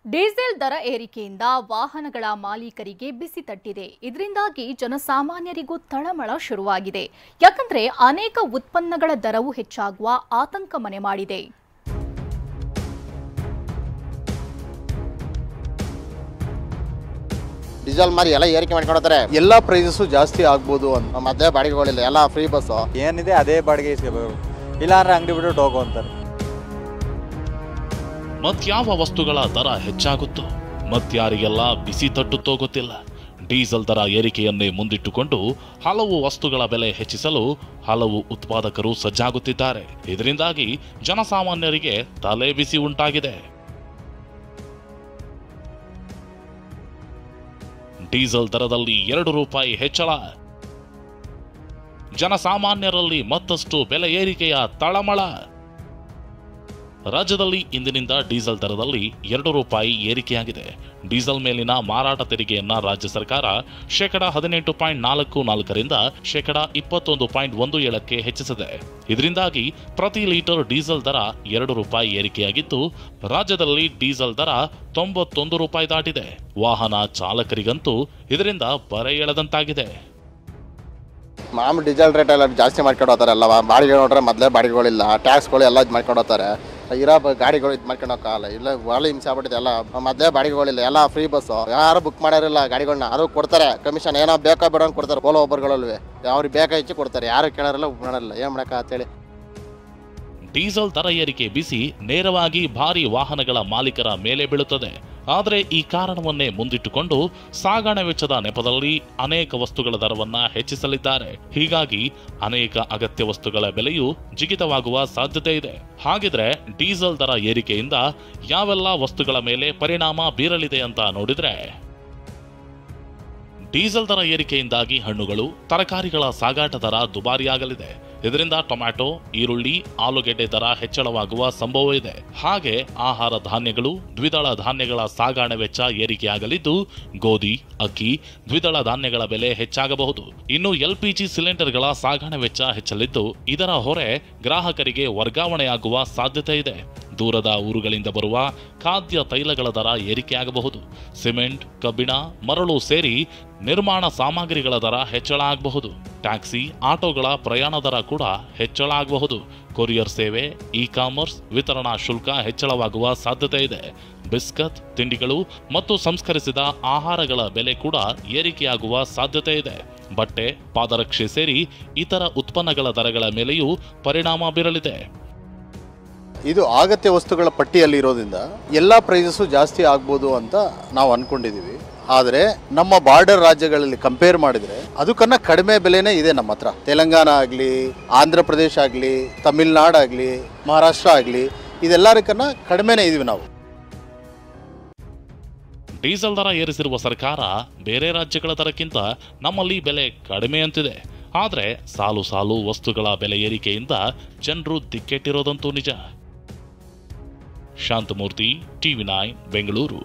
Diesel ದರ ಏರಿಕೆಯಿಂದ ವಾಹನಗಳ ಮಾಲೀಕರಿಗೆ ಬಿಸಿ ತಟ್ಟಿದೆ. ಇದರಿಂದಾಗಿ ಜನಸಾಮಾನ್ಯರಿಗೂ ತಳಮಳ ಶುರುವಾಗಿದೆ. ಯಾಕಂದ್ರೆ ಅನೇಕ ಉತ್ಪನ್ನಗಳ ದರವು ಹೆಚ್ಚಾಗುವ ಆತಂಕ ಮನೆ ಮಾಡಿದೆ. ಡೀಸೆಲ್ ಮಾರಿ ಎಲ್ಲ ಏರಿಕೆ ಮಾಡ್ಕೊಳ್ತಾರೆ. ಎಲ್ಲ ಪ್ರೈಸಸ್ ಜಾಸ್ತಿ ಆಗ್ಬೋದು ಅಂತ ಮತ್ತೆ ಬಾಡಿಗೆಗಳಿಲ್ಲ, ಎಲ್ಲ ಫ್ರೀ ಬಸ್ ಏನಿದೆ ಅದೇ ಬಾಡಿಗೆ ಇಸ್ಕೋಬೇಕು, ಇಲ್ಲಾಂದ್ರೆ ಅಂಗಡಿ ಬಿಟ್ಟು ಹೋಗೋ ಅಂತಾರೆ. ಮತ್ಯಾವ ವಸ್ತುಗಳ ದರ ಹೆಚ್ಚಾಗುತ್ತೋ ಮತ್ಯಾರಿಗೆಲ್ಲ ಬಿಸಿ ತಟ್ಟುತ್ತೋ ಗೊತ್ತಿಲ್ಲ. ಡೀಸೆಲ್ ದರ ಏರಿಕೆಯನ್ನೇ ಮುಂದಿಟ್ಟುಕೊಂಡು ಹಲವು ವಸ್ತುಗಳ ಬೆಲೆ ಹೆಚ್ಚಿಸಲು ಹಲವು ಉತ್ಪಾದಕರು ಸಜ್ಜಾಗುತ್ತಿದ್ದಾರೆ. ಇದರಿಂದಾಗಿ ಜನಸಾಮಾನ್ಯರಿಗೆ ತಲೆ ಬಿಸಿ ಉಂಟಾಗಿದೆ. ಡೀಸೆಲ್ ದರದಲ್ಲಿ 2 ರೂಪಾಯಿ ಹೆಚ್ಚಳ, ಜನಸಾಮಾನ್ಯರಲ್ಲಿ ಮತ್ತಷ್ಟು ಬೆಲೆ ಏರಿಕೆಯ ತಳಮಳ. ರಾಜ್ಯದಲ್ಲಿ ಇಂದಿನಿಂದ ಡೀಸೆಲ್ ದರದಲ್ಲಿ 2 ರೂಪಾಯಿ ಏರಿಕೆಯಾಗಿದೆ. ಡೀಸೆಲ್ ಮೇಲಿನ ಮಾರಾಟ ತೆರಿಗೆಯನ್ನ ರಾಜ್ಯ ಸರ್ಕಾರ %18.44ರಿಂದ %21.17ಕ್ಕೆ ಹೆಚ್ಚಿಸಿದೆ. ಇದರಿಂದಾಗಿ ಪ್ರತಿ ಲೀಟರ್ ಡೀಸೆಲ್ ದರ 2 ರೂಪಾಯಿ ಏರಿಕೆಯಾಗಿದ್ದು, ರಾಜ್ಯದಲ್ಲಿ ಡೀಸೆಲ್ ದರ 91 ರೂಪಾಯಿ ದಾಟಿದೆ. ವಾಹನ ಚಾಲಕರಿಗಂತೂ ಇದರಿಂದ ಬರೆ ಎಳೆದಂತಾಗಿದೆ. ಮಾಮೂಲಿ ಡೀಸೆಲ್ ರೇಟ್ ಎಲ್ಲ ಜಾಸ್ತಿ ಮಾಡ್ಕೊಂಡು ಹೋಗ್ತಾರೆ. ಎಲ್ಲ ಬಾಡಿಗೆ ನೋಡ್ರೆ ಮೊದಲೇ ಬಾಡಿಗೆಗಳಿಲ್ಲ, ಟ್ಯಾಕ್ಸ್ಗಳು ಎಲ್ಲ ಇದು ಮಾಡ್ಕೊಂಡು ಹೋಗ್ತಾರೆ. ಇರೋ ಗಾಡಿಗಳು ಇದು ಮಾಡ್ಕೊಂಡು ಹೋಗಲ್ಲ, ಇಲ್ಲ ಭಾಳ ಹಿಂಸೆ ಆಗ್ಬಿಟ್ಟಿದೆ. ಎಲ್ಲ ಮೊದಲೇ ಬಾಡಿಗೆಗಳಿಲ್ಲ, ಎಲ್ಲ ಫ್ರೀ ಬಸ್. ಯಾರು ಬುಕ್ ಮಾಡಿರಲ್ಲ ಗಾಡಿಗಳನ್ನ, ಅದು ಕೊಡ್ತಾರೆ ಕಮಿಷನ್, ಏನೋ ಬೇಕಾ ಬೇಡ ಅಂತ ಕೊಡ್ತಾರೆ. ಓಲೋ ಒಬ್ಬರುಗಳಲ್ಲಿ ಅವ್ರಿಗೆ ಬೇಕಾ ಹೆಚ್ಚು ಕೊಡ್ತಾರೆ, ಯಾರು ಕೇಳೋರಲ್ಲ, ಬುಕ್ ಮಾಡಲ್ಲ. ಏನು ಮಾಡಕ್ಕ ಅಂತೇಳಿ ಡೀಸೆಲ್ ದರ ಏರಿಕೆ ಬಿಸಿ ನೇರವಾಗಿ ಭಾರಿ ವಾಹನಗಳ ಮಾಲೀಕರ ಮೇಲೆ ಬೀಳುತ್ತದೆ. ಆದರೆ ಈ ಕಾರಣವನ್ನೇ ಮುಂದಿಟ್ಟುಕೊಂಡು ಸಾಗಣೆ ವೆಚ್ಚದ ನೆಪದಲ್ಲಿ ಅನೇಕ ವಸ್ತುಗಳ ದರವನ್ನ ಹೆಚ್ಚಿಸಲಿದ್ದಾರೆ. ಹೀಗಾಗಿ ಅನೇಕ ಅಗತ್ಯ ವಸ್ತುಗಳ ಬೆಲೆಯೂ ಜಿಗಿತವಾಗುವ ಸಾಧ್ಯತೆ ಇದೆ. ಹಾಗಿದ್ರೆ ಡೀಸೆಲ್ ದರ ಏರಿಕೆಯಿಂದ ಯಾವೆಲ್ಲ ವಸ್ತುಗಳ ಮೇಲೆ ಪರಿಣಾಮ ಬೀರಲಿದೆ ಅಂತ ನೋಡಿದ್ರೆ, ಡೀಸೆಲ್ ದರ ಏರಿಕೆಯಿಂದಾಗಿ ಹಣ್ಣುಗಳು, ತರಕಾರಿಗಳ ಸಾಗಾಟ ದರ ದುಬಾರಿಯಾಗಲಿದೆ. ಇದರಿಂದ ಟೊಮ್ಯಾಟೊ, ಈರುಳ್ಳಿ, ಆಲೂಗೆಡ್ಡೆ ದರ ಹೆಚ್ಚಳವಾಗುವ ಸಂಭವ ಇದೆ. ಹಾಗೆ ಆಹಾರ ಧಾನ್ಯಗಳು, ದ್ವಿದಳ ಧಾನ್ಯಗಳ ಸಾಗಣೆ ವೆಚ್ಚ ಏರಿಕೆಯಾಗಲಿದ್ದು, ಗೋಧಿ, ಅಕ್ಕಿ, ದ್ವಿದಳ ಧಾನ್ಯಗಳ ಬೆಲೆ ಹೆಚ್ಚಾಗಬಹುದು. ಇನ್ನು LPG ಸಿಲಿಂಡರ್ಗಳ ಸಾಗಣೆ ವೆಚ್ಚ ಹೆಚ್ಚಲಿದ್ದು, ಇದರ ಹೊರೆ ಗ್ರಾಹಕರಿಗೆ ವರ್ಗಾವಣೆಯಾಗುವ ಸಾಧ್ಯತೆ ಇದೆ. ದೂರದ ಊರುಗಳಿಂದ ಬರುವ ಖಾದ್ಯ ತೈಲಗಳ ದರ ಏರಿಕೆಯಾಗಬಹುದು. ಸಿಮೆಂಟ್, ಕಬ್ಬಿಣ, ಮರಳು ಸೇರಿ ನಿರ್ಮಾಣ ಸಾಮಗ್ರಿಗಳ ದರ ಹೆಚ್ಚಳ ಆಗಬಹುದು. ಟ್ಯಾಕ್ಸಿ, ಆಟೋಗಳ ಪ್ರಯಾಣ ದರ ಕೂಡ ಹೆಚ್ಚಳ ಆಗಬಹುದು. ಕೊರಿಯರ್ ಸೇವೆ, ಇ-ಕಾಮರ್ಸ್, ವಿತರಣಾ ಶುಲ್ಕ ಹೆಚ್ಚಳವಾಗುವ ಸಾಧ್ಯತೆ ಇದೆ. ಬಿಸ್ಕತ್, ತಿಂಡಿಗಳು ಮತ್ತು ಸಂಸ್ಕರಿಸಿದ ಆಹಾರಗಳ ಬೆಲೆ ಕೂಡ ಏರಿಕೆಯಾಗುವ ಸಾಧ್ಯತೆ ಇದೆ. ಬಟ್ಟೆ, ಪಾದರಕ್ಷೆ ಸೇರಿ ಇತರ ಉತ್ಪನ್ನಗಳ ದರಗಳ ಮೇಲೆಯೂ ಪರಿಣಾಮ ಬೀರಲಿದೆ. ಇದು ಅಗತ್ಯ ವಸ್ತುಗಳ ಪಟ್ಟಿಯಲ್ಲಿ ಇರೋದ್ರಿಂದ ಎಲ್ಲ ಪ್ರೈಸಸ್ಸು ಜಾಸ್ತಿ ಆಗ್ಬೋದು ಅಂತ ನಾವು ಅಂದ್ಕೊಂಡಿದ್ದೀವಿ. ಆದರೆ ನಮ್ಮ ಬಾರ್ಡರ್ ರಾಜ್ಯಗಳಲ್ಲಿ ಕಂಪೇರ್ ಮಾಡಿದರೆ ಅದಕ್ಕನ್ನ ಕಡಿಮೆ ಬೆಲೆನೇ ಇದೆ ನಮ್ಮ ಹತ್ರ. ತೆಲಂಗಾಣ ಆಗಲಿ, ಆಂಧ್ರ ಪ್ರದೇಶ ಆಗಲಿ, ತಮಿಳುನಾಡು ಆಗಲಿ, ಮಹಾರಾಷ್ಟ್ರ ಆಗಲಿ, ಇದೆಲ್ಲದಕ್ಕನ್ನ ಕಡಿಮೆನೇ ಇದೀವಿ ನಾವು. ಡೀಸೆಲ್ ದರ ಏರಿಸಿರುವ ಸರ್ಕಾರ ಬೇರೆ ರಾಜ್ಯಗಳ ದರಕ್ಕಿಂತ ನಮ್ಮಲ್ಲಿ ಬೆಲೆ ಕಡಿಮೆ ಅಂತಿದೆ. ಆದರೆ ಸಾಲು ಸಾಲು ವಸ್ತುಗಳ ಬೆಲೆ ಏರಿಕೆಯಿಂದ ಜನರು ದಿಕ್ಕೆಟ್ಟಿರೋದಂತೂ ನಿಜ. ಶಾಂತಮೂರ್ತಿ, TV9 ಬೆಂಗಳೂರು.